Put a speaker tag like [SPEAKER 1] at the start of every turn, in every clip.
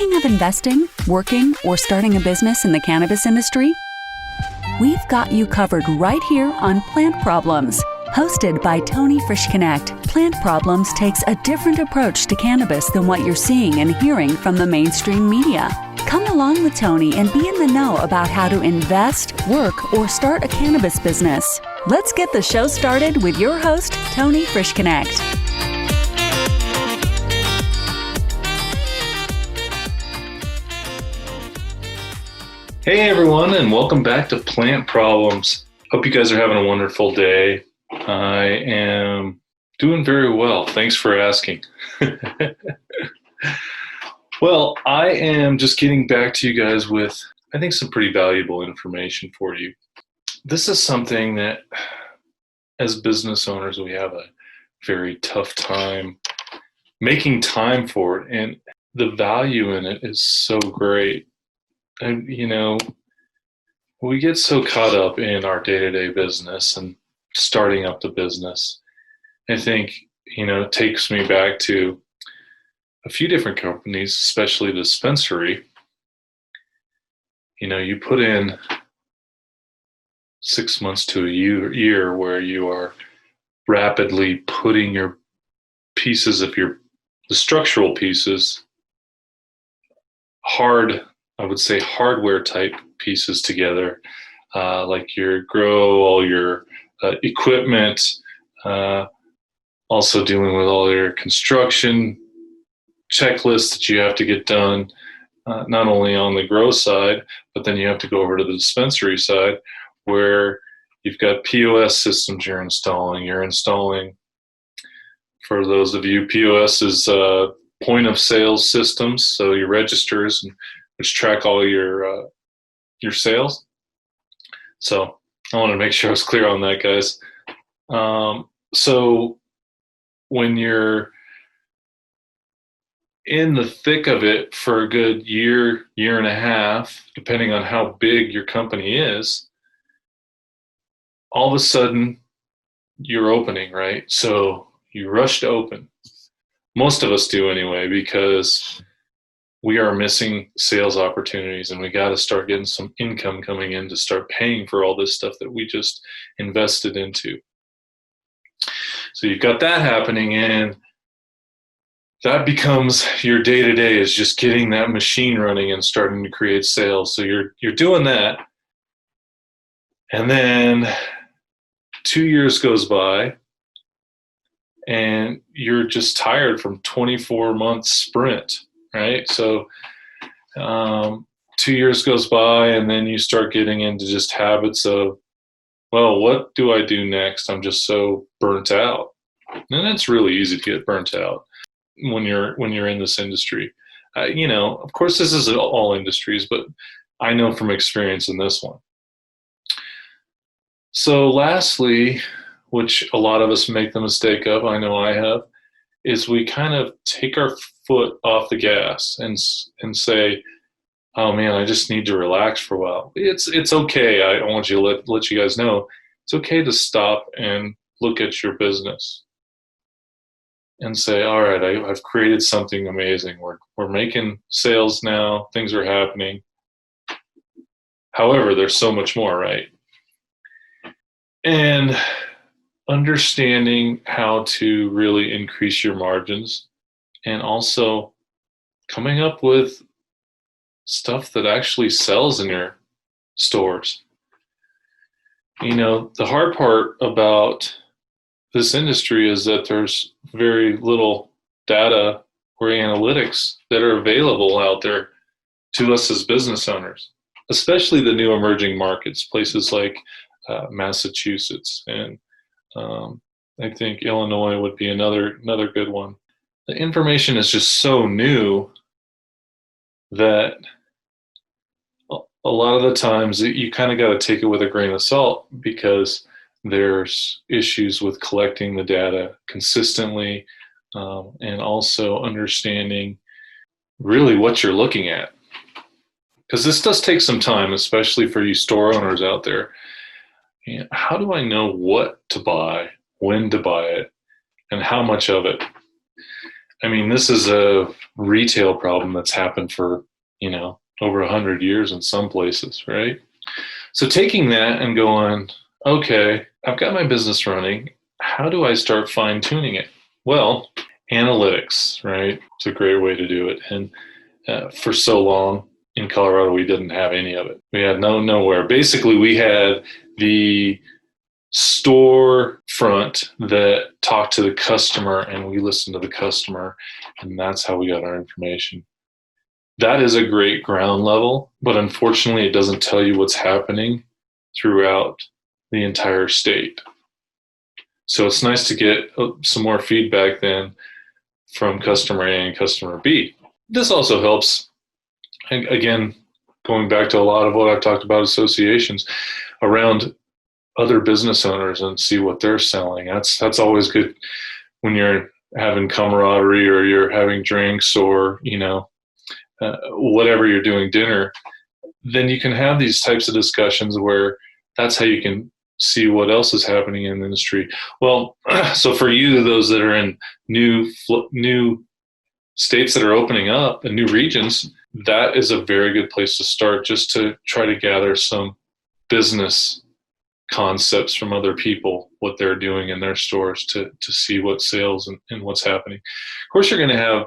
[SPEAKER 1] Thinking of investing, working, or starting a business in the cannabis industry? We've got you covered right here on Plant Problems. Hosted by Tony Frischknecht, Plant Problems takes a different approach to cannabis than what you're seeing and hearing from the mainstream media. Come along with Tony and be in the know about how to invest, work, or start a cannabis business. Let's get the show started with your host, Tony Frischknecht.
[SPEAKER 2] Hey everyone, and welcome back to Plant Problems. Hope you guys are having a wonderful day. I am doing very well. Thanks for asking. Well, I am just getting back to you guys with, I think, some pretty valuable information for you. This is something that, as business owners, we have a very tough time making time for it, and the value in it is so great. And, we get so caught up in our day-to-day business and starting up the business. I think, it takes me back to a few different companies, especially the dispensary. You put in 6 months to a year where you are rapidly putting your pieces of the structural pieces, I would say hardware type pieces together, like your grow, all your equipment, also dealing with all your construction checklists that you have to get done, not only on the grow side, but then you have to go over to the dispensary side where you've got POS systems you're installing. You're installing, for those of you, POS is point of sale systems, so your registers, which track all your sales. So I want to make sure I was clear on that, guys. So when you're in the thick of it for a good year and a half, depending on how big your company is, all of a sudden you're opening, right? So you rush to open. Most of us do anyway, because we are missing sales opportunities, and we got to start getting some income coming in to start paying for all this stuff that we just invested into. So you've got that happening, and that becomes your day-to-day, is just getting that machine running and starting to create sales. So you're doing that, and then 2 years goes by, and you're just tired from 24-month sprint. Right? So 2 years goes by, and then you start getting into just habits of, well, what do I do next? I'm just so burnt out. And it's really easy to get burnt out when you're in this industry. Of course, this is all industries, but I know from experience in this one. So lastly, which a lot of us make the mistake of, I know I have, is we kind of take our foot off the gas and say, oh man, I just need to relax for a while. It's okay. I want you to let you guys know, it's okay to stop and look at your business and say, all right, I've created something amazing. We're making sales now. Things are happening. However, there's so much more, right? And understanding how to really increase your margins, and also coming up with stuff that actually sells in your stores. The hard part about this industry is that there's very little data or analytics that are available out there to us as business owners, especially the new emerging markets, places like Massachusetts, and I think Illinois would be another good one. The information is just so new that a lot of the times you kind of got to take it with a grain of salt, because there's issues with collecting the data consistently, and also understanding really what you're looking at. Because this does take some time, especially for you store owners out there. How do I know what to buy, when to buy it, and how much of it? I mean, this is a retail problem that's happened for, over 100 years in some places, right? So taking that and going, okay, I've got my business running. How do I start fine tuning it? Well, analytics, right? It's a great way to do it. And for so long in Colorado, we didn't have any of it. We had nowhere. Basically, we had the store front that talked to the customer, and we listened to the customer, and that's how we got our information. That is a great ground level, but unfortunately, it doesn't tell you what's happening throughout the entire state. So it's nice to get some more feedback then from customer A and customer B. This also helps, again, going back to a lot of what I've talked about, associations around other business owners and see what they're selling. That's always good when you're having camaraderie or you're having drinks or, whatever you're doing, dinner. Then you can have these types of discussions where that's how you can see what else is happening in the industry. Well, so for you, those that are in new states that are opening up and new regions, that is a very good place to start, just to try to gather some business concepts from other people, what they're doing in their stores to see what sales and what's happening. Of course, you're going to have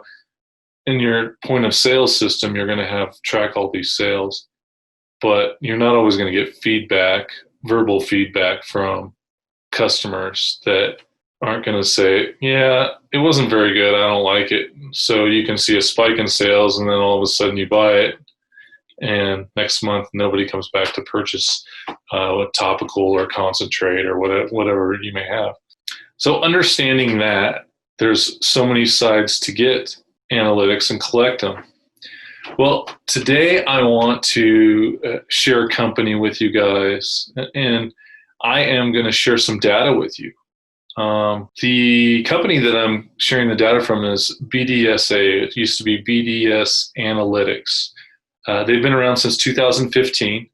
[SPEAKER 2] in your point of sale system, you're going to have track all these sales, but you're not always going to get verbal feedback from customers that aren't going to say, yeah, it wasn't very good, I don't like it. So you can see a spike in sales and then all of a sudden you buy it, and next month nobody comes back to purchase a topical or concentrate or whatever you may have. So understanding that there's so many sides to get analytics and collect them. Well, today I want to share a company with you guys, and I am going to share some data with you. The company that I'm sharing the data from is BDSA. It used to be BDS Analytics. They've been around since 2015,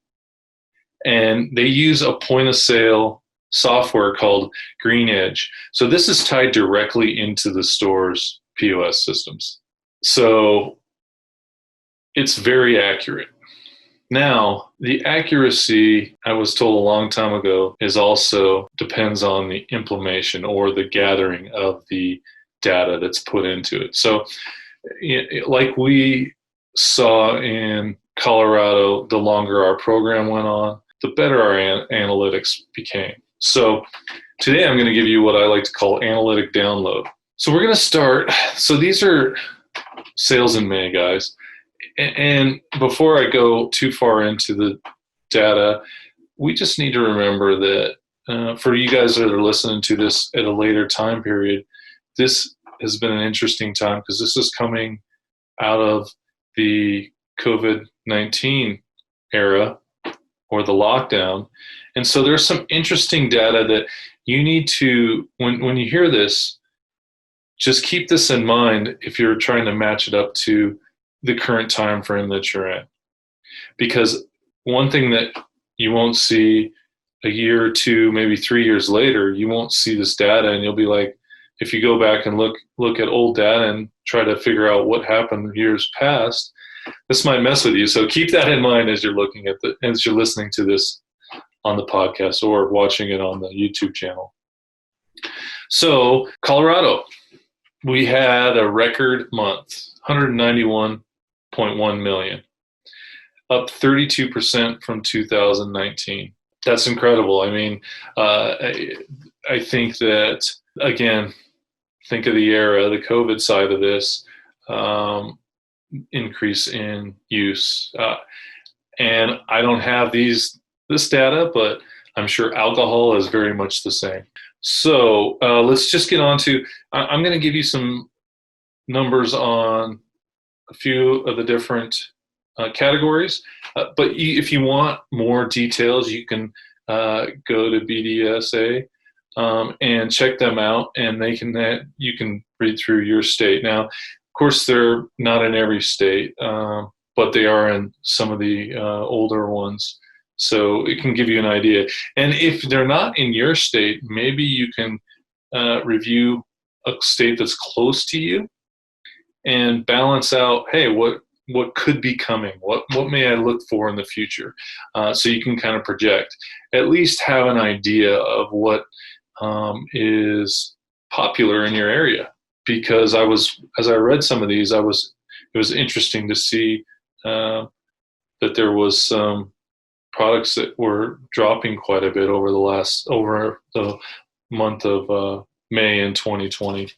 [SPEAKER 2] and they use a point-of-sale software called Green Edge. So this is tied directly into the store's POS systems. So it's very accurate. Now, the accuracy, I was told a long time ago, is also depends on the implementation or the gathering of the data that's put into it. So like we saw in Colorado, the longer our program went on, the better our analytics became. So today I'm going to give you what I like to call analytic download. So we're going to start. So these are sales in May, guys. And before I go too far into the data, we just need to remember that for you guys that are listening to this at a later time period, this has been an interesting time because this is coming out of the COVID-19 era or the lockdown. And so there's some interesting data that you need to, when you hear this, just keep this in mind if you're trying to match it up to the current time frame that you're in. Because one thing that you won't see a year or two, maybe 3 years later, you won't see this data, and you'll be like, if you go back and look at old data and try to figure out what happened years past, this might mess with you. So keep that in mind as you're as you're listening to this on the podcast or watching it on the YouTube channel. So Colorado, we had a record month, 191.1 million, up 32% from 2019. That's incredible. I mean, I think that, again, think of the era, the COVID side of this, increase in use. And I don't have this data, but I'm sure alcohol is very much the same. So let's just get on to, I'm going to give you some numbers on a few of the different categories. But if you want more details, you can go to BDSA and check them out, and you can read through your state. Now, of course, they're not in every state, but they are in some of the older ones. So it can give you an idea. And if they're not in your state, maybe you can review a state that's close to you and balance out, hey, what could be coming? What may I look for in the future? So you can kind of project, at least have an idea of what is popular in your area. Because as I read some of these, it was interesting to see that there was some products that were dropping quite a bit over the month of May in 2020.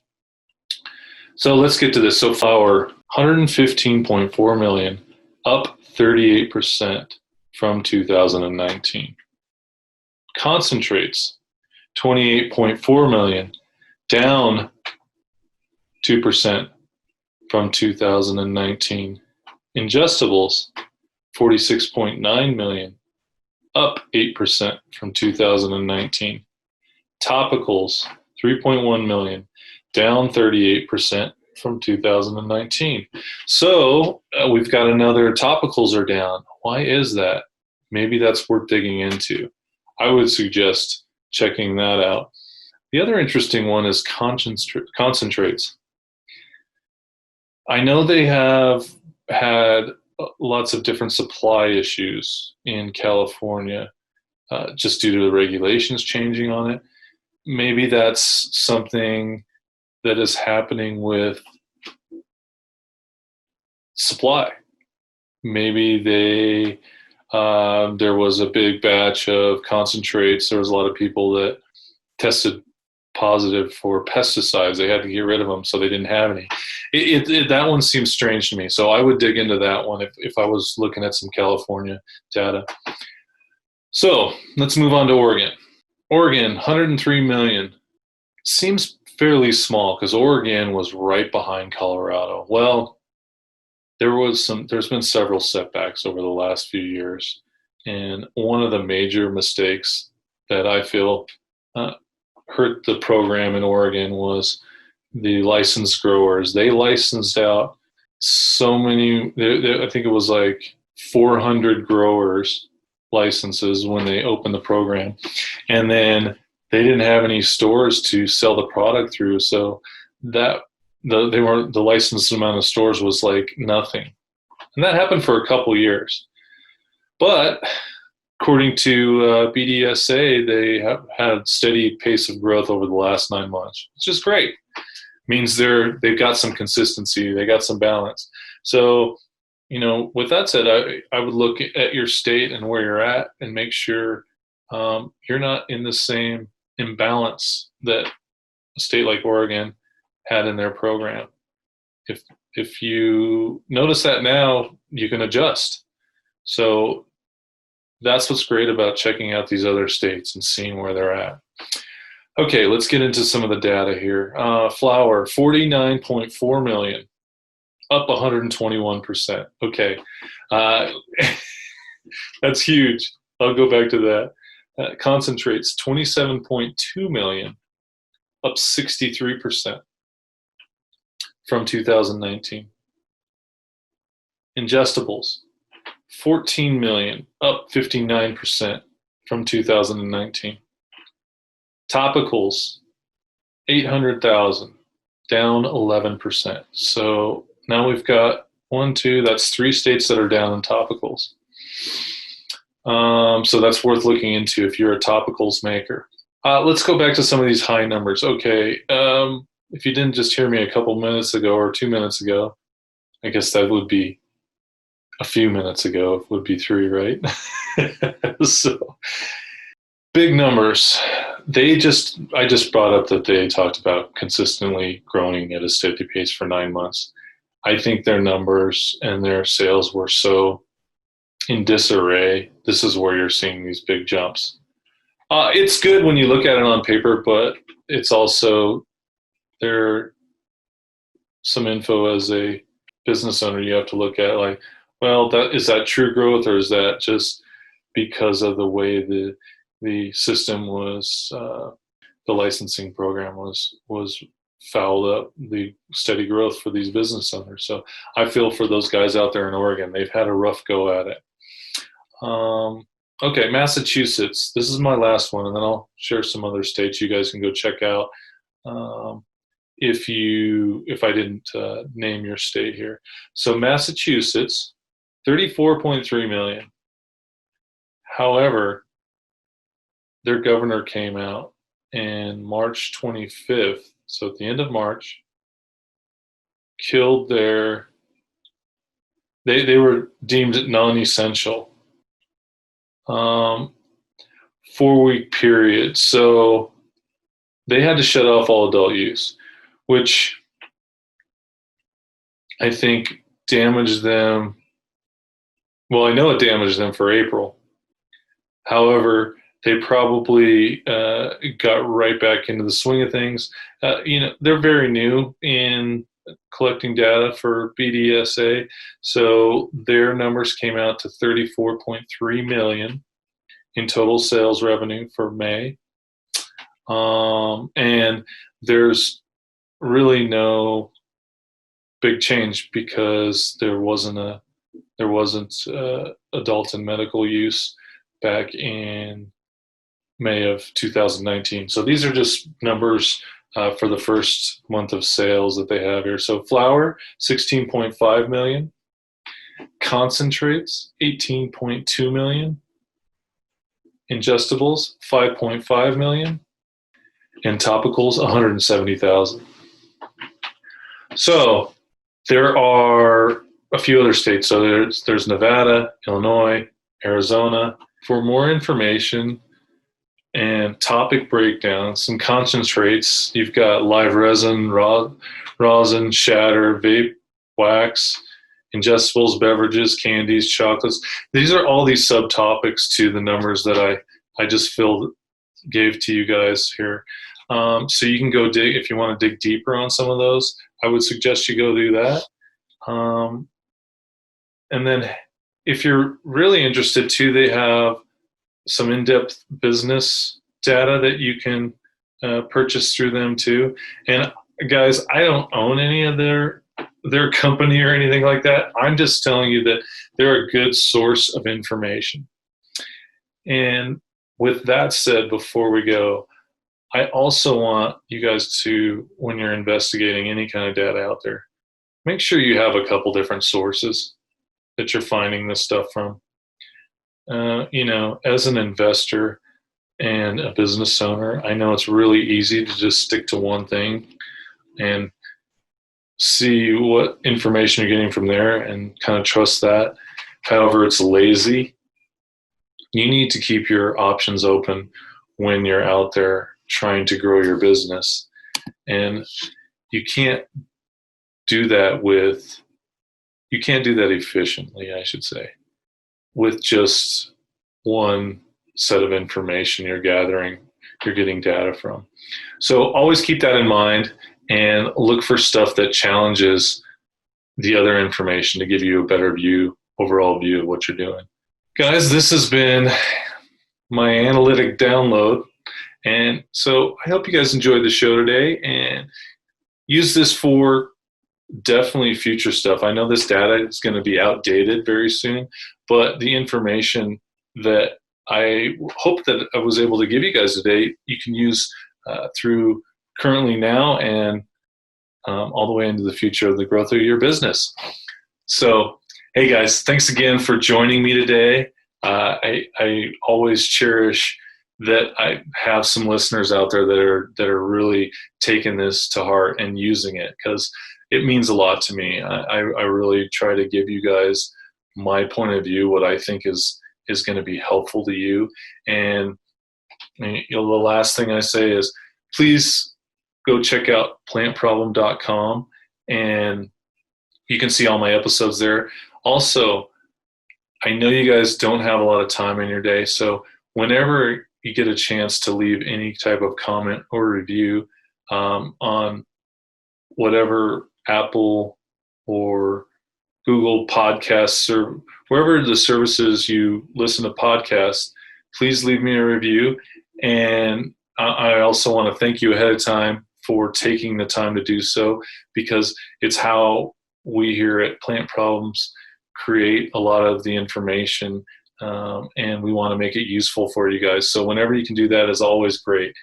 [SPEAKER 2] So let's get to this. So flower, 115.4 million, up 38% from 2019. Concentrates, 28.4 million, down 2% from 2019. Ingestibles, 46.9 million, up 8% from 2019. Topicals, 3.1 million, down 38% from 2019. So we've got another, topicals are down. Why is that? Maybe that's worth digging into. I would suggest checking that out. The other interesting one is concentrates. I know they have had lots of different supply issues in California just due to the regulations changing on it. Maybe that's something that is happening with supply. Maybe there was a big batch of concentrates. There was a lot of people that tested positive for pesticides. They had to get rid of them, so they didn't have any. That one seems strange to me. So I would dig into that one if I was looking at some California data. So let's move on to Oregon. Oregon, 103 million. Seems fairly small because Oregon was right behind Colorado. Well, there's been several setbacks over the last few years. And one of the major mistakes that I feel hurt the program in Oregon was the licensed growers. They licensed out so many, I think it was like 400 growers licenses when they opened the program. And then they didn't have any stores to sell the product through. So the licensed amount of stores was like nothing. And that happened for a couple years. But according to BDSA, they have had steady pace of growth over the last 9 months, which is great. Means they've got some consistency, they got some balance. So, with that said, I would look at your state and where you're at and make sure you're not in the same imbalance that a state like Oregon had in their program. If you notice that now, you can adjust. So that's what's great about checking out these other states and seeing where they're at. Okay, let's get into some of the data here. Flower, 49.4 million, up 121%. Okay, that's huge. I'll go back to that. Concentrates, 27.2 million, up 63% from 2019. Ingestibles, 14 million, up 59% from 2019. Topicals, 800,000, down 11%. So now we've got that's 3 states that are down in topicals. So that's worth looking into if you're a topicals maker. Let's go back to some of these high numbers. Okay, if you didn't just hear me a couple minutes ago or 2 minutes ago, I guess that would be a few minutes ago. It would be 3, right? So big numbers. I just brought up that they talked about consistently growing at a steady pace for 9 months. I think their numbers and their sales were so in disarray. This is where you're seeing these big jumps. It's good when you look at it on paper, but it's also there some info as a business owner you have to look at, like, well, is that true growth, or is that just because of the way the system was, the licensing program was fouled up the steady growth for these business owners. So I feel for those guys out there in Oregon. They've had a rough go at it. Okay, Massachusetts. This is my last one, and then I'll share some other states you guys can go check out. if I didn't name your state here. So Massachusetts, 34.3 million. However, their governor came out and March 25th, so at the end of March, killed they were deemed non-essential 4-week period. So they had to shut off all adult use, which I think damaged them. Well, I know it damaged them for April. However, they probably got right back into the swing of things. They're very new in collecting data for BDSA, so their numbers came out to 34.3 million in total sales revenue for May, and there's really no big change because there wasn't adult and medical use back in May of 2019. So these are just numbers for the first month of sales that they have here. So flower, 16.5 million. Concentrates, 18.2 million. Ingestibles, 5.5 million. And topicals, 170,000. So there are a few other states. So there's Nevada, Illinois, Arizona. For more information and topic breakdown, some concentrates, you've got live resin, rosin, shatter, vape, wax, ingestibles, beverages, candies, chocolates. These are all these subtopics to the numbers that I just gave to you guys here. So you can go dig, if you want to dig deeper on some of those, I would suggest you go do that. And then if you're really interested too, they have some in-depth business data that you can purchase through them too. And guys, I don't own any of their company or anything like that. I'm just telling you that they're a good source of information. And with that said, before we go, I also want you guys to, when you're investigating any kind of data out there, make sure you have a couple different sources that you're finding this stuff from. As an investor and a business owner, I know it's really easy to just stick to one thing and see what information you're getting from there and kind of trust that. However, it's lazy. You need to keep your options open when you're out there trying to grow your business. And you can't do that efficiently, I should say, with just one set of information you're getting data from. So always keep that in mind and look for stuff that challenges the other information to give you a better overall view of what you're doing. Guys, this has been my analytic download. And so I hope you guys enjoyed the show today and use this for definitely future stuff. I know this data is going to be outdated very soon, but the information that I hope that I was able to give you guys today, you can use through currently now and all the way into the future of the growth of your business. So, hey guys, thanks again for joining me today. I always cherish that I have some listeners out there that are really taking this to heart and using it, because it means a lot to me. I really try to give you guys my point of view, what I think is going to be helpful to you. And the last thing I say is, please go check out plantproblem.com and you can see all my episodes there. Also, I know you guys don't have a lot of time in your day, so whenever you get a chance to leave any type of comment or review on whatever Apple or Google Podcasts or wherever the services you listen to podcasts, please leave me a review. And I also want to thank you ahead of time for taking the time to do so, because it's how we here at Plant Problems create a lot of the information, and we want to make it useful for you guys. So whenever you can do that is always great.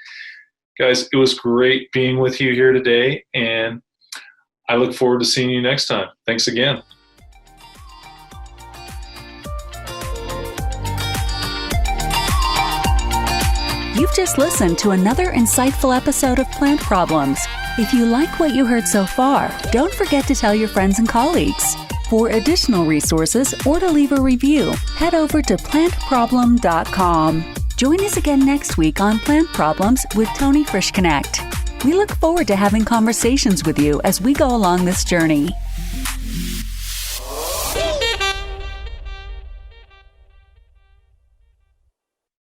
[SPEAKER 2] Guys, it was great being with you here today, and I look forward to seeing you next time. Thanks again.
[SPEAKER 1] You've just listened to another insightful episode of Plant Problems. If you like what you heard so far, don't forget to tell your friends and colleagues. For additional resources or to leave a review, head over to plantproblem.com. Join us again next week on Plant Problems with Tony Frischknecht. We look forward to having conversations with you as we go along this journey.